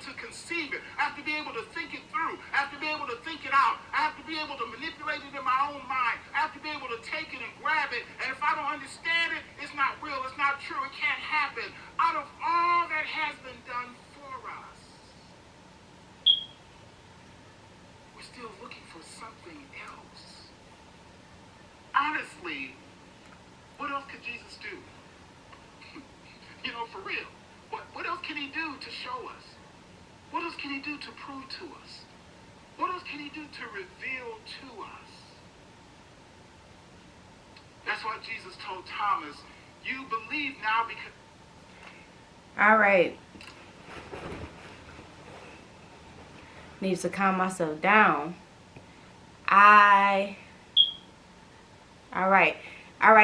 to conceive it. I have to be able to think it through. I have to be able to think it out. I have to be able to manipulate it in my own mind. I have to be able to take it and grab it. And if I don't understand it, it's not real. It's not true. It can't happen. Out of all that has been done for us, we're still looking for something else. Honestly, what else could Jesus do? You know, for real. What else can he do to show us? What else can he do to prove to us? What else can he do to reveal to us? That's why Jesus told Thomas, you believe now because... All right. Need to calm myself down. All right,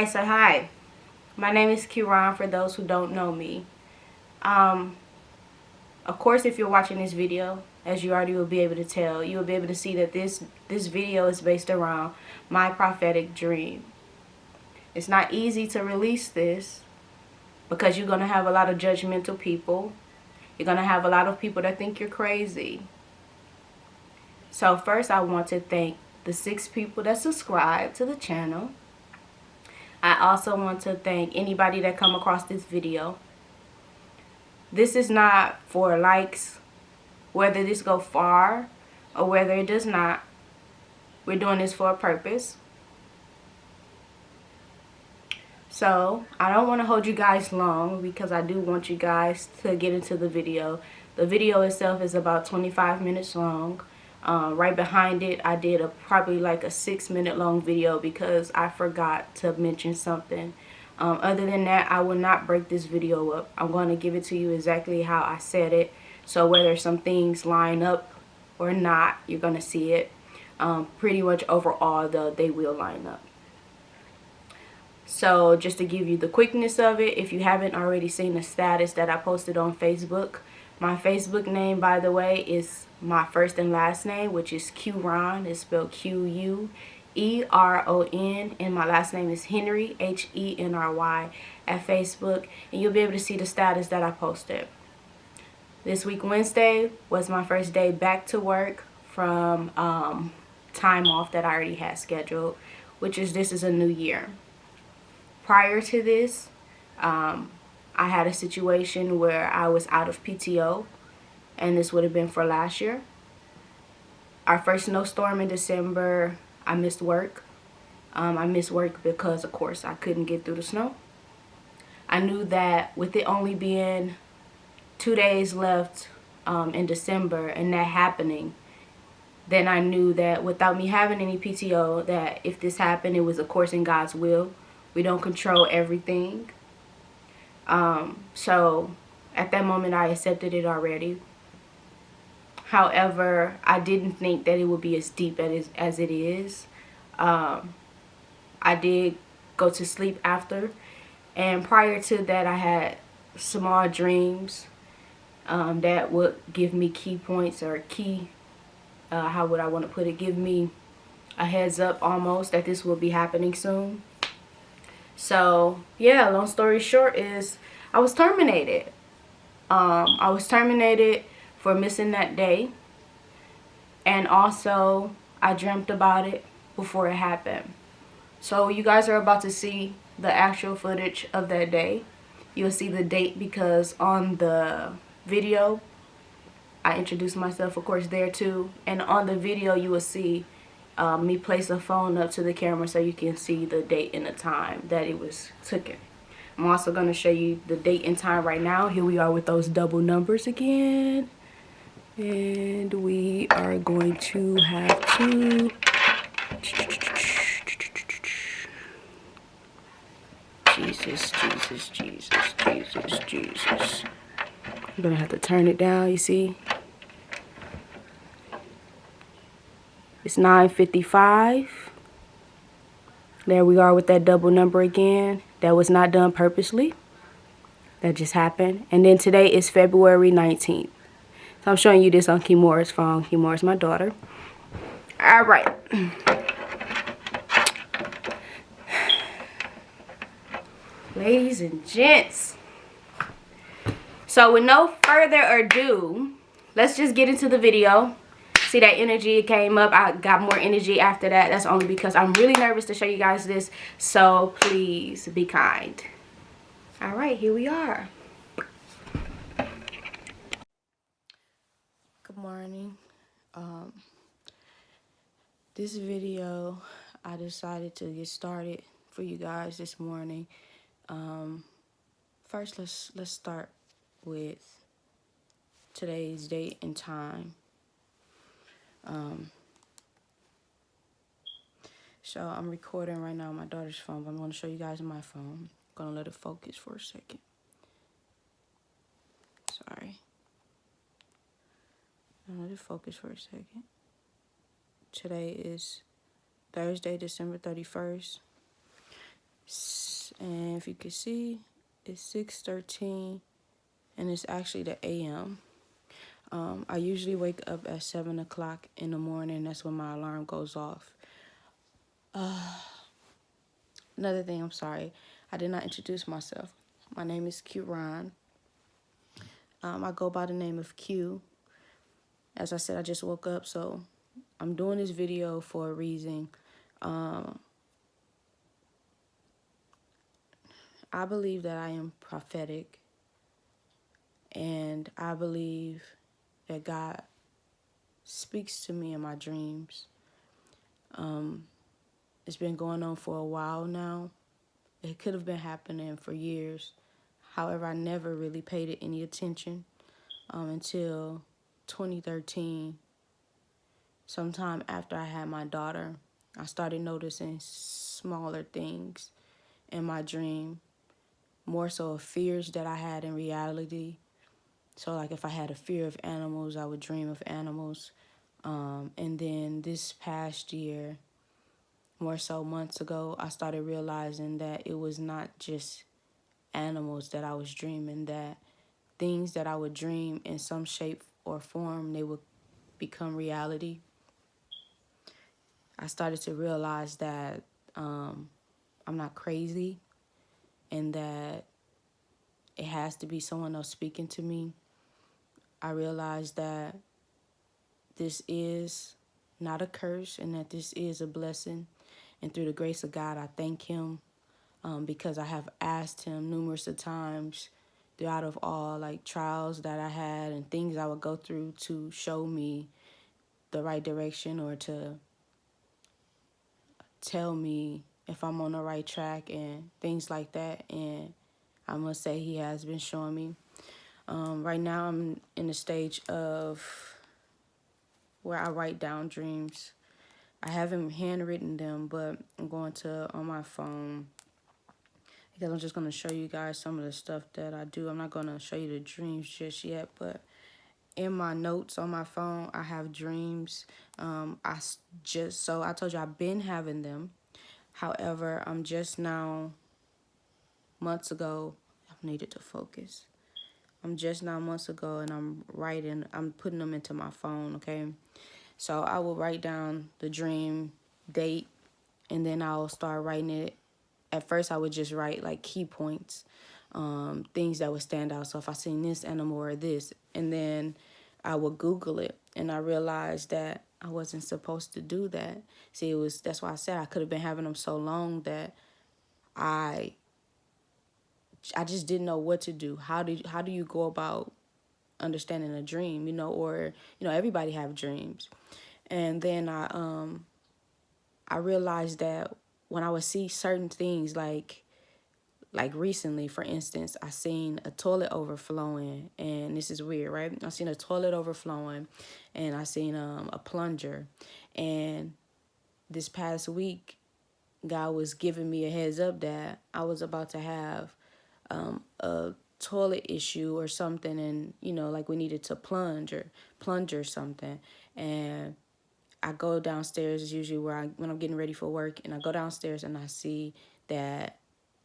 so hi. My name is Kiran for those who don't know me. Of course, if you're watching this video, as you already will be able to tell, you will be able to see that this video is based around my prophetic dream. It's not easy to release this because you're going to have a lot of judgmental people. You're going to have a lot of people that think you're crazy. So first, I want to thank the 6 people that subscribe to the channel. I also want to thank anybody that come across this video. This is not for likes, whether this go far or whether it does not. We're doing this for a purpose. So I don't want to hold you guys long because I do want you guys to get into the video. The video itself is about 25 minutes long. Right behind it, I did probably like a 6-minute long video because I forgot to mention something. Other than that, I will not break this video up. I'm going to give it to you exactly how I said it. So whether some things line up or not, you're going to see it. Pretty much overall, though, they will line up. So just to give you the quickness of it, if you haven't already seen the status that I posted on Facebook, my Facebook name, by the way, is my first and last name, which is Quran. It's spelled Queron, and my last name is Henry, Henry, at Facebook, and you'll be able to see the status that I posted. This week, Wednesday, was my first day back to work from time off that I already had scheduled, this is a new year. Prior to this, I had a situation where I was out of PTO, and this would have been for last year. Our first snowstorm in December, I missed work. I missed work because, of course, I couldn't get through the snow. I knew that with it only being 2 days left in December and that happening, then I knew that without me having any PTO, that if this happened, it was, of course, in God's will. We don't control everything. So at that moment, I accepted it already. However, I didn't think that it would be as deep as it is. I did go to sleep after, and prior to that, I had small dreams that would give me key points or how would I want to put it, give me a heads up almost that this will be happening soon. So yeah, long story short is I was terminated. I was terminated for missing that day, and also I dreamt about it before it happened. So you guys are about to see the actual footage of that day. You'll see the date because on the video I introduced myself, of course, there too, and on the video you will see me place a phone up to the camera so you can see the date and the time that it was taken. I'm also going to show you the date and time right now. Here we are with those double numbers again. And we are going to have to... Jesus. I'm going to have to turn it down, you see. It's 9:55. There we are with that double number again. That was not done purposely. That just happened. And then today is February 19th. So I'm showing you this on Kimora's phone. Kimora's my daughter. All right. Ladies and gents. So with no further ado, let's just get into the video. See that energy came up. I got more energy after that. That's only because I'm really nervous to show you guys this. So please be kind. All right, here we are. Good morning. This video, I decided to get started for you guys this morning. First, let's start with today's date and time. So I'm recording right now on my daughter's phone, but I'm going to show you guys my phone. I'm going to let it focus for a second. Sorry. I'll let it focus for a second. Today is Thursday, December 31st. And if you can see, it's 6:13, and it's actually the AM. I usually wake up at 7 o'clock in the morning. That's when my alarm goes off. Another thing, I'm sorry, I did not introduce myself. My name is Q Ron. I go by the name of Q. As I said, I just woke up, so I'm doing this video for a reason. I believe that I am prophetic, and I believe that God speaks to me in my dreams. It's been going on for a while now. It could have been happening for years. However, I never really paid it any attention until 2013. Sometime after I had my daughter, I started noticing smaller things in my dream, more so of fears that I had in reality. So like if I had a fear of animals, I would dream of animals. And then this past year, more so months ago, I started realizing that it was not just animals that I was dreaming, that things that I would dream in some shape or form, they would become reality. I started to realize that I'm not crazy, and that it has to be someone else speaking to me. I realized that this is not a curse, and that this is a blessing. And through the grace of God, I thank him because I have asked him numerous of times throughout of all like trials that I had and things I would go through to show me the right direction, or to tell me if I'm on the right track and things like that. And I must say he has been showing me. Right now I'm in the stage of where I write down dreams. I haven't handwritten them, but I'm going to on my phone, because I'm just going to show you guys some of the stuff that I do. I'm not going to show you the dreams just yet, but in my notes on my phone, I have dreams. I told you I've been having them. However, I'm just now, months ago, I needed to focus. I'm just now months ago, and I'm putting them into my phone, okay? So I will write down the dream date, and then I'll start writing it. At first, I would just write like key points, things that would stand out. So if I seen this animal or this, and then I would Google it, and I realized that I wasn't supposed to do that. See, that's why I said I could have been having them so long that I just didn't know what to do. How do you go about understanding a dream, or everybody have dreams. And then I realized that when I would see certain things, like recently, for instance, I seen a toilet overflowing, and this is weird, right? I seen a toilet overflowing, and I seen a plunger. And this past week, God was giving me a heads up that I was about to have a toilet issue or something, and like we needed to plunge or something. And I go downstairs, is usually when I'm getting ready for work, and I go downstairs and I see that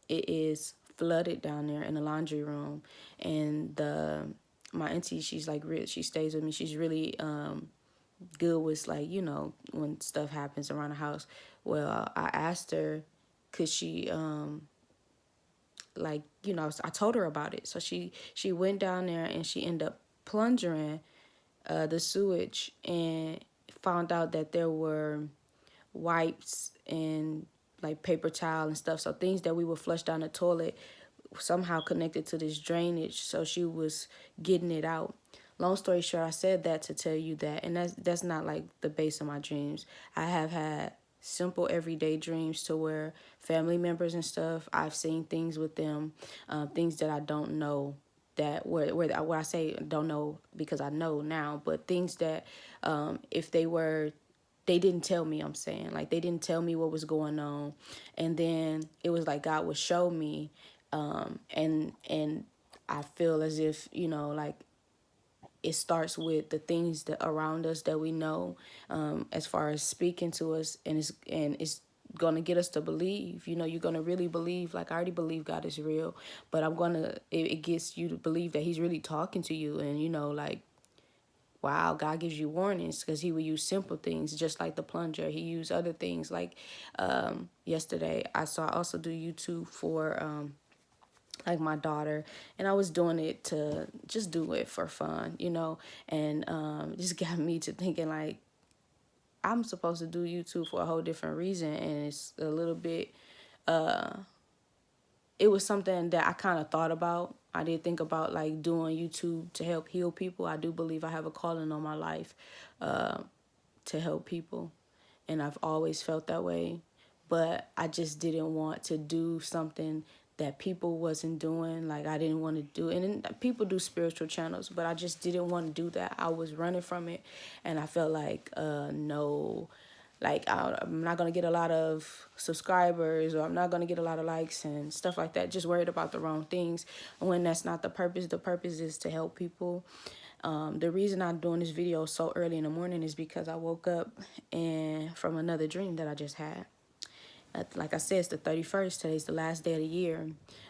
it is flooded down there in the laundry room. And my auntie, she's like, she stays with me, she's really good with, like, when stuff happens around the house. Well, I asked her, could she I told her about it. So she went down there, and she ended up plunging the sewage and found out that there were wipes and like paper towel and stuff. So things that we would flush down the toilet somehow connected to this drainage. So she was getting it out. Long story short, I said that to tell you that, and that's not like the base of my dreams. I have had simple everyday dreams to where family members and stuff, I've seen things with them, things that I don't know, that where I say don't know because I know now, but things that if they didn't tell me, I'm saying, like, they didn't tell me what was going on, and then it was like God would show me, and I feel as if, like, it starts with the things that around us that we know, as far as speaking to us, and it's gonna get us to believe. You're gonna really believe. Like, I already believe God is real, but it gets you to believe that He's really talking to you, and like, wow, God gives you warnings, because He will use simple things, just like the plunger. He used other things, like yesterday I also do YouTube for like my daughter, and I was doing it to just do it for fun, and just got me to thinking, like, I'm supposed to do YouTube for a whole different reason, and it's a little bit it was something that I kind of thought about. I did think about, like, doing YouTube to help heal people. I do believe I have a calling on my life to help people, and I've always felt that way. But I just didn't want to do something that people wasn't doing. Like, I didn't want to do, and then people do spiritual channels, but I just didn't want to do that. I was running from it, and I felt like no, like, I'm not going to get a lot of subscribers, or I'm not going to get a lot of likes and stuff like that. Just worried about the wrong things, when that's not the purpose. The purpose is to help people. The reason I'm doing this video so early in the morning is because I woke up and from another dream that I just had. Like I said, it's the 31st. Today's the last day of the year.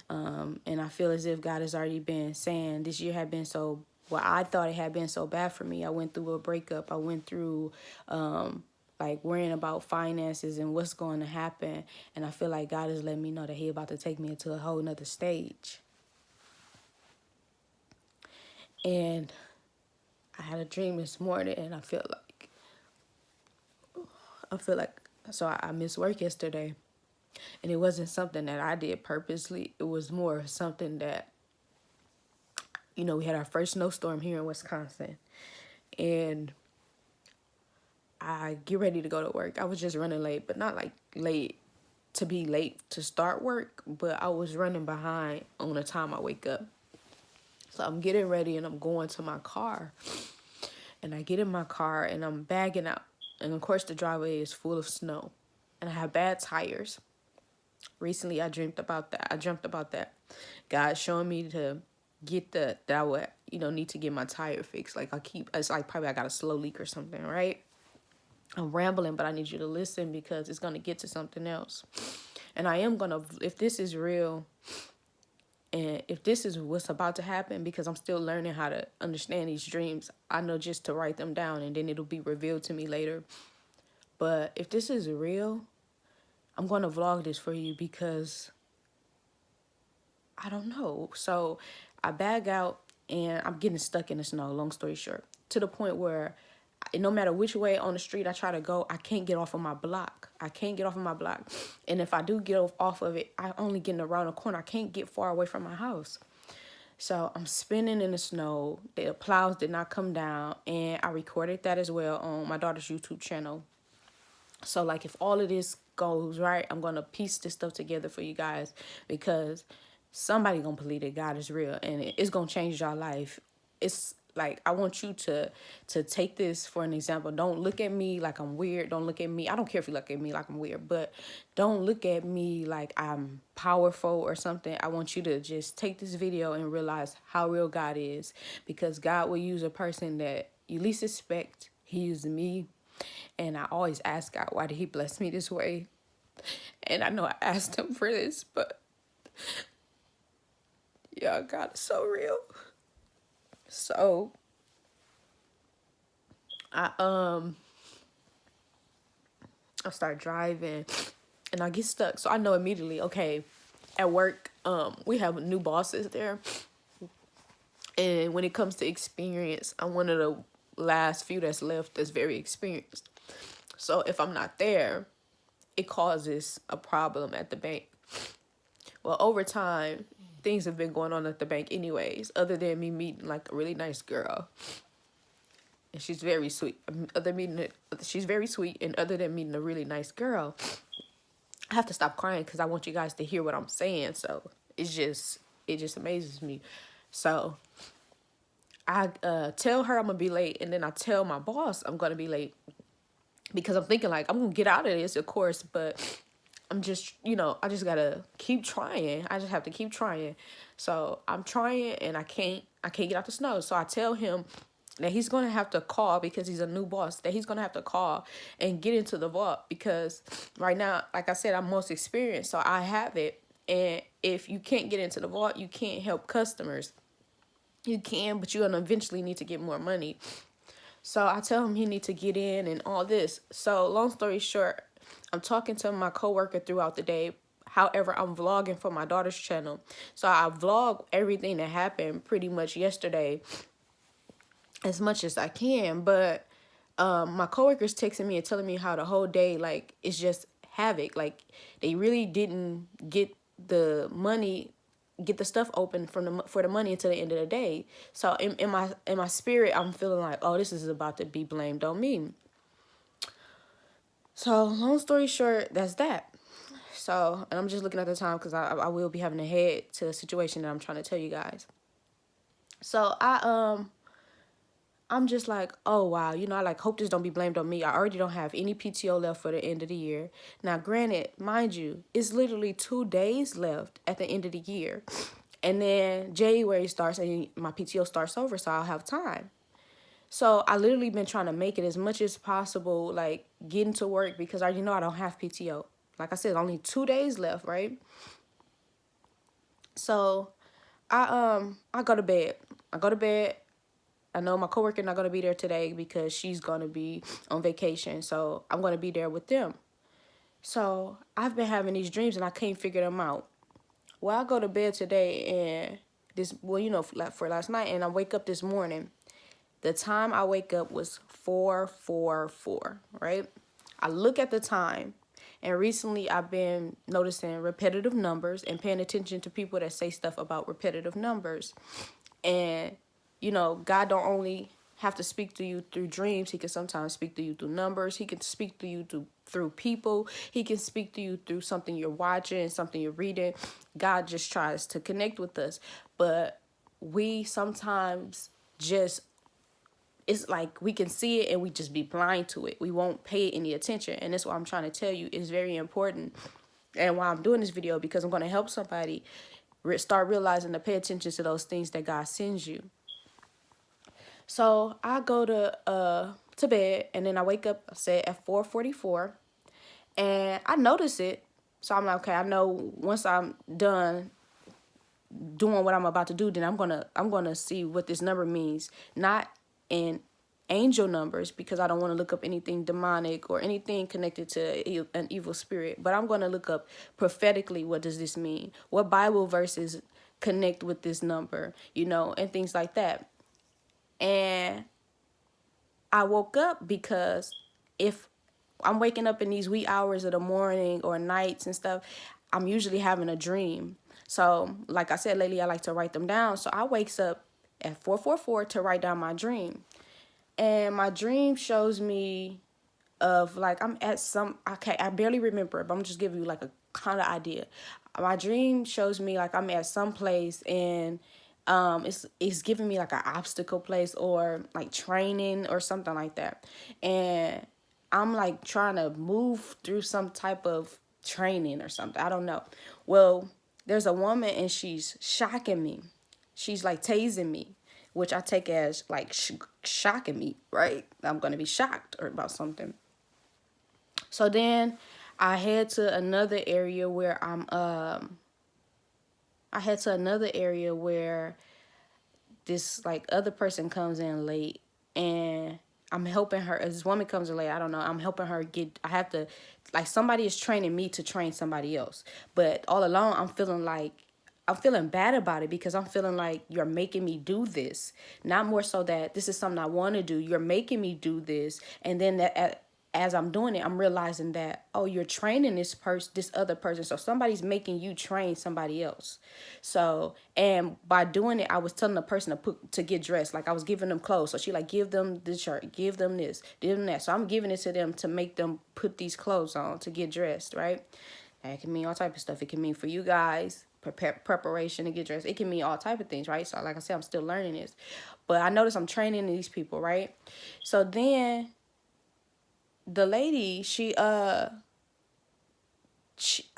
And I feel as if God has already been saying this year had been so, well, I thought it had been so bad for me. I went through a breakup. I went through like worrying about finances and what's going to happen. And I feel like God is letting me know that He about to take me into a whole nother stage. And I had a dream this morning, and I feel like, so I missed work yesterday. And it wasn't something that I did purposely. It was more something that, we had our first snowstorm here in Wisconsin. And I get ready to go to work. I was just running late, but not like late to be late to start work, but I was running behind on the time I wake up. So I'm getting ready and I'm going to my car. And I get in my car and I'm bagging out. And of course the driveway is full of snow. And I have bad tires. Recently I dreamt about that. God showing me to get that I would, need to get my tire fixed. Like, it's like probably I got a slow leak or something, right? I'm rambling, but I need you to listen because it's going to get to something else. And I am going to, if this is real, and if this is what's about to happen, because I'm still learning how to understand these dreams, I know just to write them down and then it'll be revealed to me later. But if this is real, I'm going to vlog this for you because I don't know. So I bag out and I'm getting stuck in the snow, long story short, to the point where no matter which way on the street I try to go, I can't get off of my block. And if I do get off of it, I only get around a corner. I can't get far away from my house. So I'm spinning in the snow. The plows did not come down. And I recorded that as well on my daughter's YouTube channel. So, like, if all of this goes right, I'm going to piece this stuff together for you guys, because somebody going to believe that God is real and it's going to change your life. It's like, I want you to take this for an example. Don't look at me like I'm weird. Don't look at me. I don't care if you look at me like I'm weird, but don't look at me like I'm powerful or something. I want you to just take this video and realize how real God is, because God will use a person that you least expect. He used me. And I always ask God, why did He bless me this way? And I know I asked Him for this, but yeah, God is so real. So I start driving and I get stuck. So I know immediately, okay, at work, we have new bosses there. And when it comes to experience, I'm one of the last few that's left that's very experienced. So if I'm not there, it causes a problem at the bank. Well, over time, things have been going on at the bank anyways, other than me meeting like a really nice girl. And she's very sweet. She's very sweet, and other than meeting a really nice girl, I have to stop crying because I want you guys to hear what I'm saying. So it just amazes me. So I tell her I'm gonna be late, and then I tell my boss I'm gonna be late because I'm thinking like I'm gonna get out of this, of course, but I'm just, I just gotta keep trying. I just have to keep trying. So I'm trying, and I can't get out the snow. So I tell him that he's gonna have to call, because he's a new boss, that he's gonna have to call and get into the vault, because right now, like I said, I'm most experienced, so I have it. And if you can't get into the vault, you can't help customers. You can, but you're gonna eventually need to get more money. So I tell him he needs to get in and all this. So long story short, I'm talking to my coworker throughout the day. However, I'm vlogging for my daughter's channel. So I vlog everything that happened pretty much yesterday as much as I can. But my coworker's texting me and telling me how the whole day, like, it's just havoc. Like, they really didn't get the money, get the stuff open for the money until the end of the day. So in my spirit, I'm feeling like, oh, this is about to be blamed on me. So long story short, that's that. So, and I'm just looking at the time because I will be having to head to the situation that I'm trying to tell you guys. So I'm just like, oh wow, I like hope this don't be blamed on me. I already don't have any PTO left for the end of the year. Now, granted, mind you, it's literally 2 days left at the end of the year. And then January starts and my PTO starts over, so I'll have time. So I literally been trying to make it as much as possible, like getting to work, because I already know I don't have PTO. Like I said, only 2 days left, right? So I go to bed. I know my coworker not gonna be there today because she's gonna be on vacation. So I'm gonna be there with them. So I've been having these dreams and I can't figure them out. Well, I go to bed today and for last night, and I wake up this morning. The time I wake up was 4:44, right? I look at the time, and recently I've been noticing repetitive numbers and paying attention to people that say stuff about repetitive numbers. And, God don't only have to speak to you through dreams. He can sometimes speak to you through numbers. He can speak to you through people. He can speak to you through something you're watching, something you're reading. God just tries to connect with us. But we sometimes just, it's like we can see it and we just be blind to it. We won't pay any attention. And that's what I'm trying to tell you is very important. And why I'm doing this video, because I'm going to help somebody start realizing to pay attention to those things that God sends you. So I go to bed, and then I wake up, I said, at 4:44, and I notice it. So I'm like, okay, I know once I'm done doing what I'm about to do, then I'm gonna see what this number means. Not in angel numbers, because I don't want to look up anything demonic or anything connected to an evil spirit, but I'm going to look up prophetically, what does this mean? What Bible verses connect with this number, and things like that. And I woke up because if I'm waking up in these wee hours of the morning or nights and stuff, I'm usually having a dream. So like I said, lately I like to write them down. So I wakes up at 4:44 to write down my dream. And my dream shows me of like I'm at I barely remember it, but I'm just giving you like a kind of idea. My dream shows me like I'm at some place, and it's giving me like an obstacle place or like training or something like that. And I'm like trying to move through some type of training or something. I don't know. Well, there's a woman and she's shocking me. She's like tasing me, which I take as like shocking me, right? I'm going to be shocked or about something. So then I head to another area where this like other person comes in late, and I'm helping her. This woman comes in late, I don't know. I'm helping her I have to, like, somebody is training me to train somebody else. But all along, I'm feeling like I'm feeling bad about it because I'm feeling like you're making me do this. Not more so that this is something I want to do. You're making me do this. And then as I'm doing it, I'm realizing that, oh, you're training this other person. So somebody's making you train somebody else. So, and by doing it, I was telling the person to get dressed. Like I was giving them clothes. So she like, give them the shirt, give them this, give them that. So I'm giving it to them to make them put these clothes on to get dressed, right? That can mean all type of stuff. It can mean for you guys, preparation to get dressed. It can mean all type of things, right? So like I said, I'm still learning this. But I notice I'm training these people, right? So then the lady, she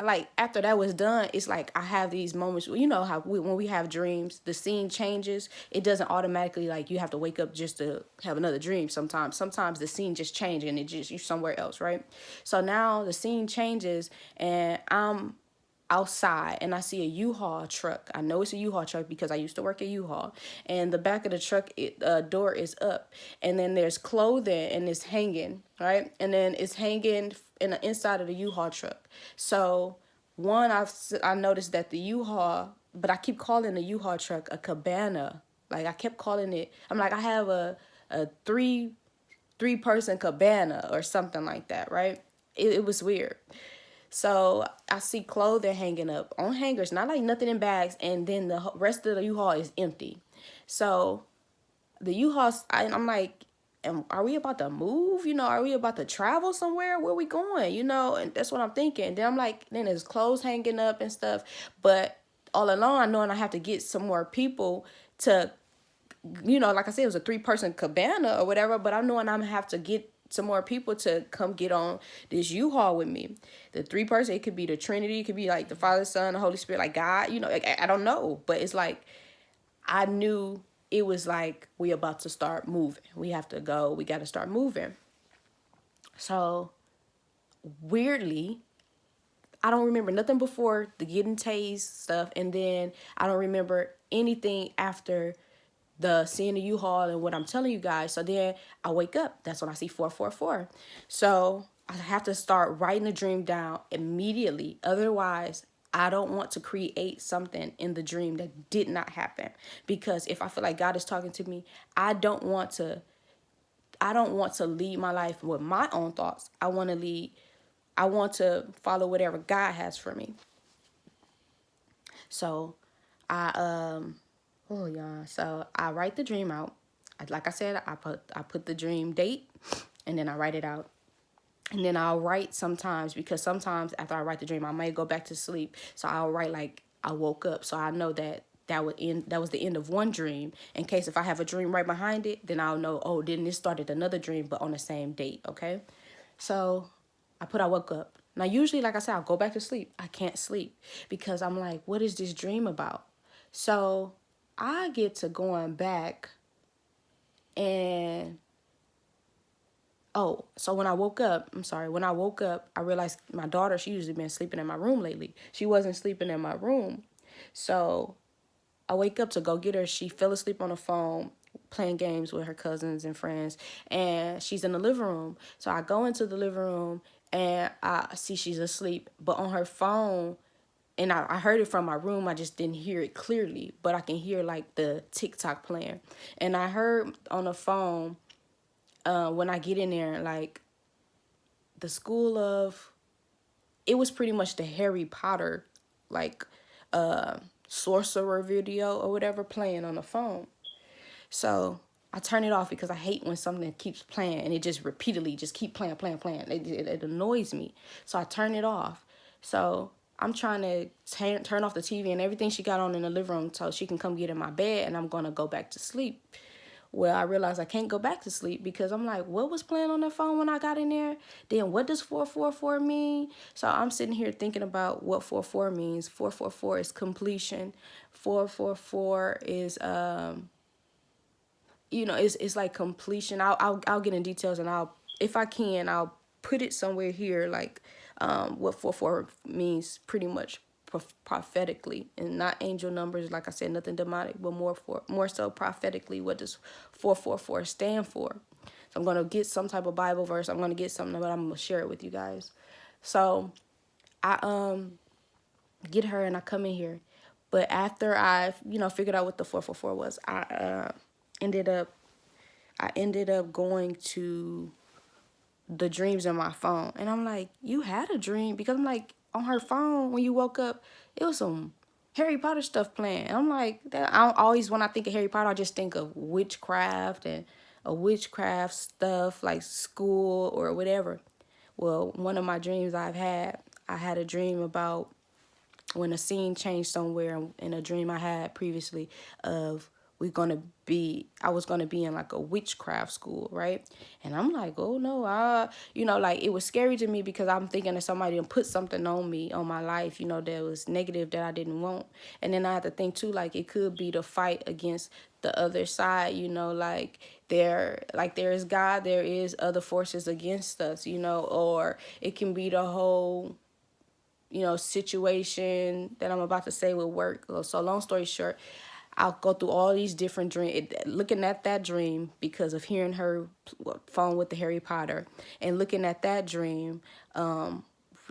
like after that was done, it's like I have these moments, you know how when we have dreams, the scene changes. It doesn't automatically like you have to wake up just to have another dream. Sometimes the scene just changes and it just you're somewhere else, right? So now the scene changes and I'm outside and I see a U-Haul truck. I know it's a U-Haul truck because I used to work at U-Haul. And the back of the truck door is up. And then there's clothing and it's hanging, right? And then it's hanging in the inside of the U-Haul truck. So I noticed that the U-Haul, but I keep calling the U-Haul truck a cabana. Like I kept calling it. I'm like, I have a three-person cabana or something like that, right? It was weird. So I see clothing hanging up on hangers, not like nothing in bags, and then the rest of the U-Haul is empty. So the U-Haul, I'm like, are we about to move? You know, are we about to travel somewhere? Where we going? You know, and that's what I'm thinking. Then I'm like, then there's clothes hanging up and stuff. But all along, I know I have to get some more people to, you know, like I said, it was a 3-person cabana or whatever, but I know I'm going to have to get some more people to come get on this U-Haul with me. The 3-person, it could be the Trinity, it could be like the Father, Son, the Holy Spirit, like God, you know, like, I don't know. But it's like, I knew it was like, we about to start moving. We have to go, we got to start moving. So, weirdly, I don't remember nothing before the getting tased stuff. And then I don't remember anything after the seeing the U-Haul and what I'm telling you guys. So then I wake up. That's when I see 444. So I have to start writing the dream down immediately. Otherwise, I don't want to create something in the dream that did not happen. Because if I feel like God is talking to me, I don't want to lead my life with my own thoughts. I want to follow whatever God has for me. So so I write the dream out. Like I said, I put the dream date and then I write it out. And then I'll write sometimes because sometimes after I write the dream, I might go back to sleep. So I'll write like I woke up. So I know that was the end of one dream. In case if I have a dream right behind it, then I'll know, oh, then this started another dream, but on the same date, okay? So I woke up. Now, usually, like I said, I'll go back to sleep. I can't sleep because I'm like, what is this dream about? So I get to going back and, so when I woke up, I realized my daughter, she usually been sleeping in my room lately. She wasn't sleeping in my room. So I wake up to go get her. She fell asleep on the phone playing games with her cousins and friends, and she's in the living room. So I go into the living room and I see she's asleep, but on her phone, and I heard it from my room. I just didn't hear it clearly, but I can hear like the TikTok playing. And I heard on the phone when I get in there, like the school of, it was pretty much the Harry Potter, like sorcerer video or whatever playing on the phone. So I turn it off because I hate when something keeps playing and it just repeatedly just keep playing. It annoys me. So I turn it off. So I'm trying to turn off the TV and everything she got on in the living room so she can come get in my bed and I'm going to go back to sleep. Well, I realized I can't go back to sleep because I'm like, what was playing on the phone when I got in there? Then what does 444 mean? So I'm sitting here thinking about what 44 means. 444 is completion. 444 is it's like completion. I'll get in details and if I can, I'll put it somewhere here, like what 44 means pretty much prophetically, and not angel numbers, like I said, nothing demonic, but more so prophetically, what does 444 stand for? So I'm going to get some type of Bible verse. I'm going to get something, but I'm going to share it with you guys. So I get her and I come in here, But after I, figured out what the 444 was, ended up I ended up going to the dreams in my phone. And I'm like, you had a dream? Because I'm like, on her phone, when you woke up, it was some Harry Potter stuff playing. And I'm like, that I always, when I think of Harry Potter, I just think of witchcraft and a witchcraft stuff like school or whatever. Well, one of my dreams I had a dream about when a scene changed somewhere in a dream I had previously of I was gonna be in like a witchcraft school, right? And I'm like, oh no, like it was scary to me because I'm thinking that somebody done put something on me, on my life, that was negative that I didn't want. And then I had to think too, like it could be the fight against the other side, there is God, there is other forces against us, or it can be the whole situation that I'm about to say with work. So long story short, I'll go through all these different dreams, looking at that dream because of hearing her phone with the Harry Potter, and looking at that dream,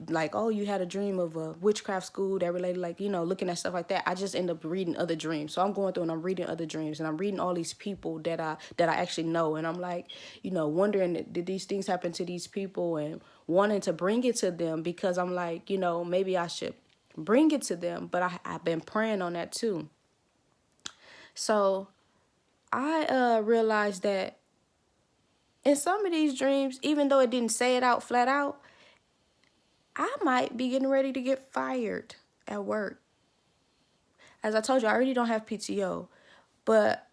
like, oh, you had a dream of a witchcraft school that related, like, looking at stuff like that. I just end up reading other dreams. So I'm going through and I'm reading other dreams, and I'm reading all these people that I actually know, and I'm like, wondering, did these things happen to these people, and wanting to bring it to them because I'm like, maybe I should bring it to them, but I've been praying on that too. So I realized that in some of these dreams, even though it didn't say it out flat out, I might be getting ready to get fired at work. As I told you, I already don't have PTO, but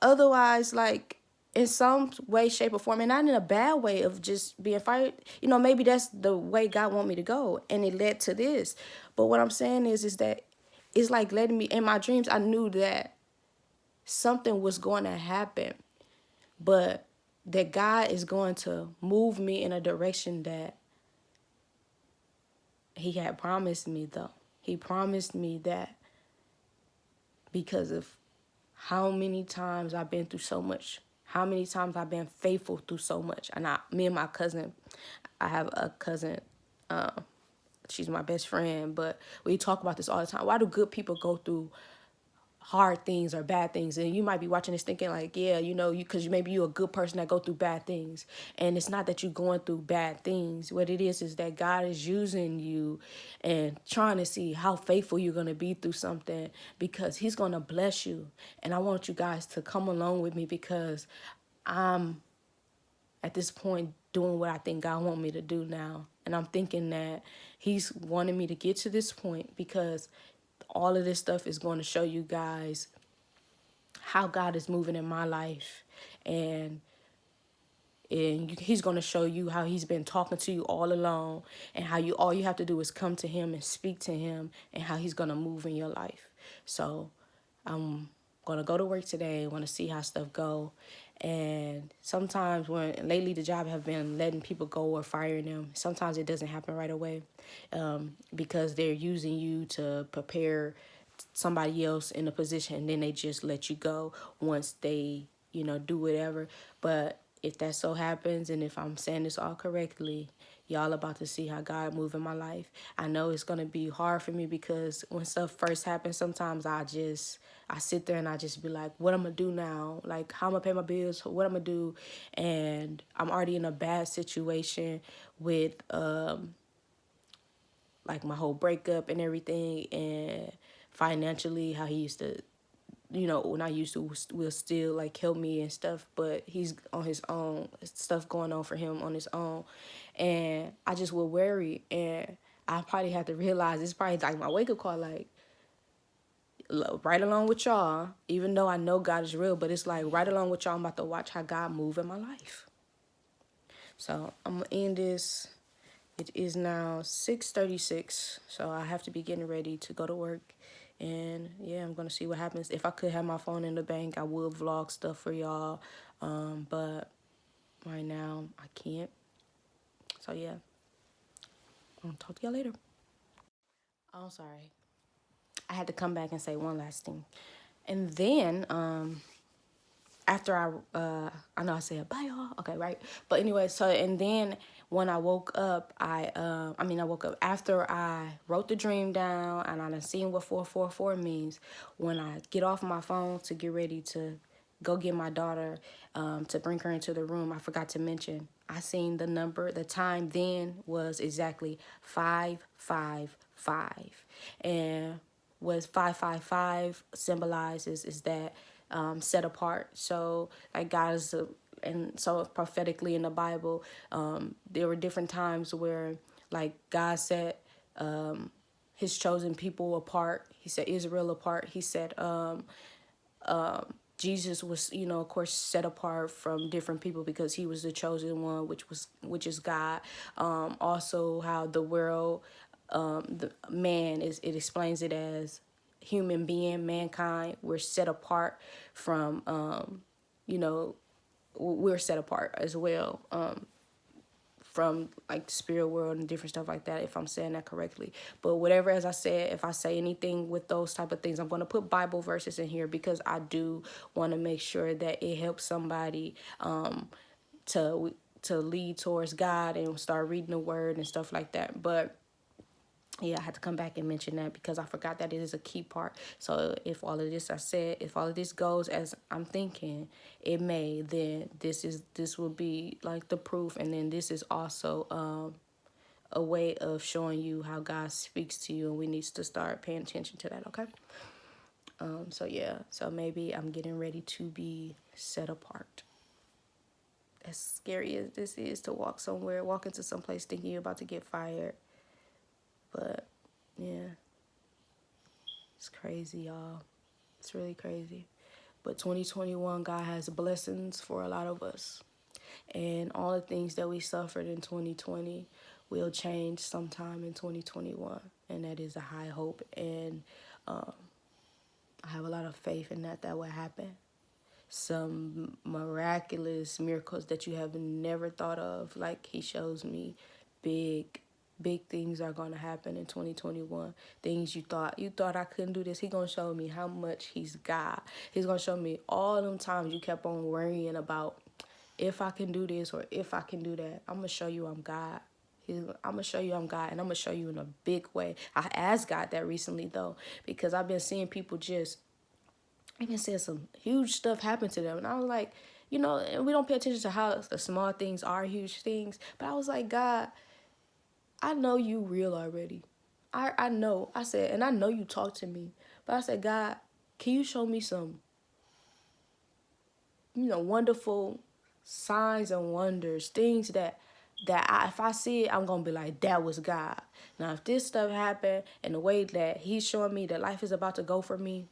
otherwise, like in some way, shape, or form, and not in a bad way of just being fired, maybe that's the way God want me to go, and it led to this. But what I'm saying is that it's like letting me, in my dreams, I knew that something was going to happen, but that God is going to move me in a direction that he had promised me, though. He promised me that because of how many times I've been through so much, how many times I've been faithful through so much. And me and my cousin, I have a cousin, she's my best friend, but we talk about this all the time. Why do good people go through hard things or bad things? And you might be watching this thinking like, yeah, because maybe you're a good person that go through bad things. And it's not that you're going through bad things. What it is that God is using you and trying to see how faithful you're going to be through something, because he's going to bless you. And I want you guys to come along with me, because I'm at this point doing what I think God wants me to do now. And I'm thinking that he's wanting me to get to this point because all of this stuff is going to show you guys how God is moving in my life, and he's going to show you how he's been talking to you all along, and how all you have to do is come to him and speak to him, and how he's going to move in your life. So I'm going to go to work today. I want to see how stuff go. And sometimes lately the job have been letting people go or firing them. Sometimes it doesn't happen right away, because they're using you to prepare somebody else in a position, and then they just let you go once they, do whatever. But if that so happens, and if I'm saying this all correctly, y'all about to see how God move in my life. I know it's going to be hard for me, because when stuff first happens, sometimes I sit there and I just be like, what I'm going to do now? Like, how I'm going to pay my bills? What I'm going to do? And I'm already in a bad situation with, like, my whole breakup and everything, and financially, how he used to, when I used to, will still like help me and stuff, but he's on his own, stuff going on for him on his own, and I just will worry, and I probably have to realize it's probably like my wake up call, like right along with y'all, even though I know God is real, but it's like right along with y'all, I'm about to watch how God move in my life. So I'm gonna end this. It is now 6:36, so I have to be getting ready to go to work. And yeah, I'm going to see what happens. If I could have my phone in the bank, I would vlog stuff for y'all. But right now, I can't. So yeah, I'll talk to y'all later. Oh, sorry. I had to come back and say one last thing. And then, after I know I said bye y'all, okay, right? But anyway, so and then when I woke up, I woke up after I wrote the dream down and I done seen what 444 means. When I get off my phone to get ready to go get my daughter, to bring her into the room, I forgot to mention I seen the number. The time then was exactly 555, and what 555 symbolizes is that set apart. So like God is and so prophetically in the Bible, there were different times where like God set his chosen people apart. He set Israel apart. He set Jesus was, of course, set apart from different people because he was the chosen one, which is God. Also, how the world, the man is, it explains it as human being, mankind. We're set apart from, we're set apart as well. From like the spirit world and different stuff like that, if I'm saying that correctly. But whatever, as I said, if I say anything with those type of things, I'm going to put Bible verses in here because I do want to make sure that it helps somebody to lead towards God and start reading the word and stuff like that. But yeah, I had to come back and mention that because I forgot that it is a key part. So if all of this if all of this goes as I'm thinking it may, then this will be like the proof, and then this is also a way of showing you how God speaks to you, and we need to start paying attention to that. Okay. So yeah, so maybe I'm getting ready to be set apart. As scary as this is to walk into some place thinking you're about to get fired, but yeah. It's crazy, y'all. It's really crazy. But 2021, God has blessings for a lot of us. And all the things that we suffered in 2020 will change sometime in 2021. And that is a high hope. And I have a lot of faith in that will happen. Some miraculous miracles that you have never thought of. Like he shows me big things are going to happen in 2021. Things you thought I couldn't do this. He going to show me how much he's God. He's going to show me all them times you kept on worrying about if I can do this or if I can do that. I'm going to show you I'm God. I'm going to show you I'm God, and I'm going to show you in a big way. I asked God that recently, though, because I've been seeing people I've been seeing some huge stuff happen to them. And I was like, and we don't pay attention to how the small things are huge things. But I was like, God, I know you real already. I know. I said, and I know you talk to me. But I said, God, can you show me some, wonderful signs and wonders, things that if I see it, I'm going to be like, that was God. Now, if this stuff happened and the way that he's showing me that life is about to go for me,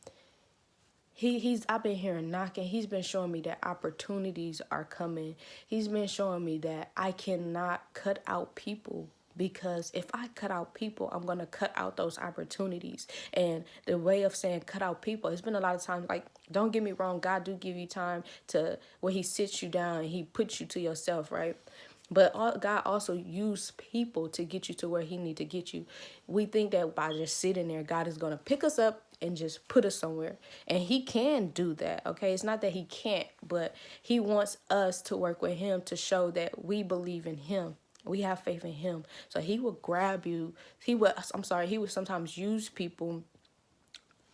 I've been hearing knocking. He's been showing me that opportunities are coming. He's been showing me that I cannot cut out people, because if I cut out people, I'm going to cut out those opportunities. And the way of saying cut out people, it's been a lot of times, like, don't get me wrong, God do give you time to where he sits you down and he puts you to yourself, right? But God also used people to get you to where he need to get you. We think that by just sitting there, God is going to pick us up and just put us somewhere. And he can do that, okay? It's not that he can't, but he wants us to work with him to show that we believe in him. We have faith in him. So he will grab you. He would sometimes use people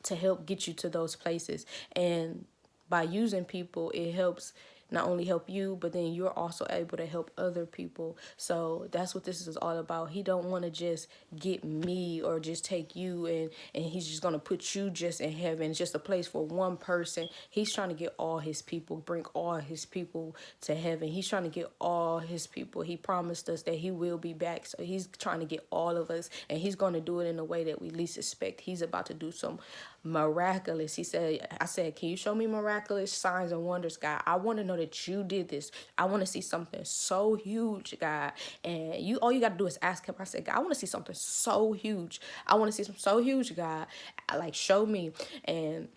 to help get you to those places. And by using people, it helps not only help you, but then you're also able to help other people. So that's what this is all about. He don't want to just get me or just take you and he's just going to put you just in heaven. It's just a place for one person. He's trying to get all his people, bring all his people to heaven. He's trying to get all his people. He promised us that he will be back. So he's trying to get all of us, and he's going to do it in a way that we least expect. He's about to do some miraculous. I said, can you show me miraculous signs and wonders, God? I want to know that you did this. I want to see something so huge, God. And all you got to do is ask him. I said, God, I want to see something so huge. I want to see something so huge, God. Like, show me. And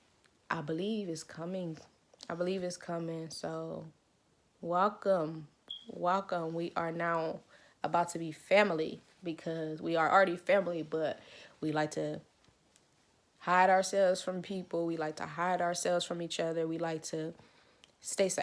I believe it's coming. So welcome. We are now about to be family, because we are already family, but we like to hide ourselves from people. We like to hide ourselves from each other. We like to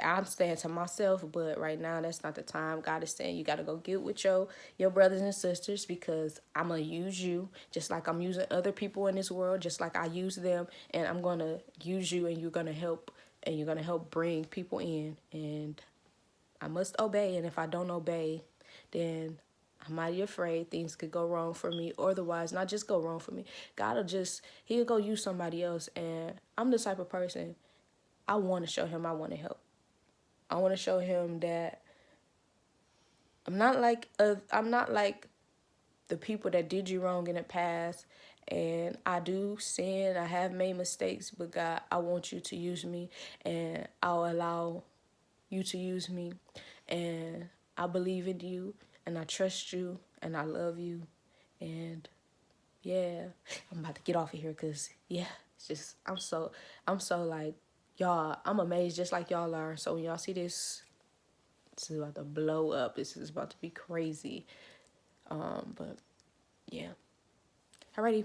I'm staying to myself, but right now that's not the time. God is saying you got to go get with your brothers and sisters, because I'm going to use you just like I'm using other people in this world, just like I use them, and I'm going to use you, and you're going to help, and you're going to help bring people in, and I must obey. And if I don't obey, then I'm mighty afraid things could go wrong for me, or otherwise not just go wrong for me. He'll go use somebody else. And I'm the type of person, I want to show him I want to help. I want to show him that I'm not like the people that did you wrong in the past. And I do sin. I have made mistakes, but God, I want you to use me, and I'll allow you to use me. And I believe in you, and I trust you, and I love you. And yeah, I'm about to get off of here, because yeah, it's just I'm so like, y'all, I'm amazed just like y'all are. So when y'all see this is about to blow up. This is about to be crazy. But yeah. Alrighty.